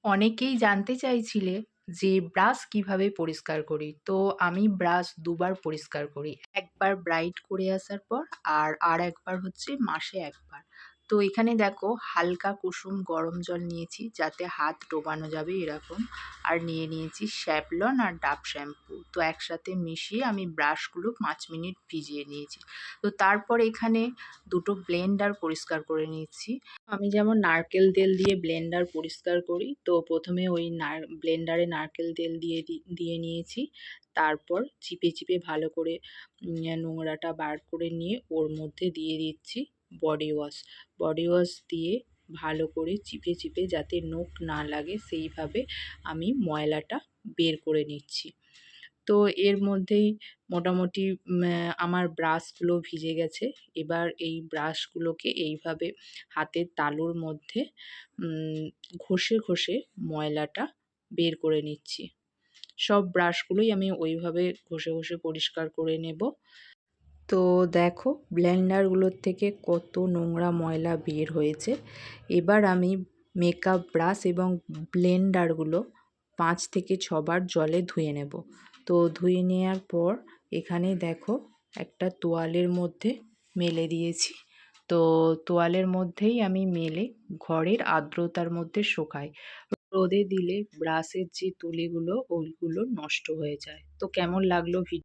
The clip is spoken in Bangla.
অনেকেই জানতে চাইছিলে যে ব্রাশ কিভাবে পরিষ্কার করি। তো আমি ব্রাশ দুবার পরিষ্কার করি। একবার ব্রাইট করে আসার পর আরেকবার হচ্ছে মাসে একবার। তো এখানে দেখো হালকা কুসুম গরম জল নিয়েছি যাতে হাত ডোবানো যাবে এরকম। আর নিয়ে নিয়েছি স্যাভলন আর ডাভ শ্যাম্পু। তো একসাথে মিশিয়ে আমি ব্রাশগুলো ৫ মিনিট ভিজিয়ে নিয়েছি। তো তারপর এখানে দুটো ব্লেন্ডার পরিষ্কার করে নিচ্ছি। আমি যেমন নারকেল তেল দিয়ে ব্লেন্ডার পরিষ্কার করি, তো প্রথমে ওই ব্লেন্ডারে নারকেল তেল দিয়ে নিয়েছি। তারপর চিপে চিপে ভালো করে নোংরাটা বার করে নিয়ে ওর মধ্যে দিয়ে দিচ্ছি বডি ওয়াশ। বডি ওয়াশ দিয়ে ভালো করে চিপে চিপে যাতে নখ না লাগে সেইভাবে আমি ময়লাটা বের করে নিচ্ছি। তো এর মধ্যেই মোটামুটি আমার ব্রাশগুলো ভিজে গেছে। এবার এই ব্রাশগুলোকে এইভাবে হাতের তালুর মধ্যে ঘষে ঘষে ময়লাটা বের করে নিচ্ছি। সব ব্রাশগুলোই আমি ওইভাবে ঘষে ঘষে পরিষ্কার করে নেব। তো দেখো ব্লেন্ডারগুলোর থেকে কত নোংরা ময়লা বের হয়েছে। এবার আমি মেকআপ ব্রাশ এবং ব্লেন্ডারগুলো ৫ থেকে ৬ বার জলে ধুয়ে নেব। তো ধুয়ে নেওয়ার পর এখানে দেখো একটা তোয়ালের মধ্যে মেলে দিয়েছি। তো তোয়ালের মধ্যেই আমি মেলে ঘরের আর্দ্রতার মধ্যে শুকাই। রোদে দিলে ব্রাশের যে তুলিগুলো ওইগুলো নষ্ট হয়ে যায়। তো কেমন লাগলো ভিডিও?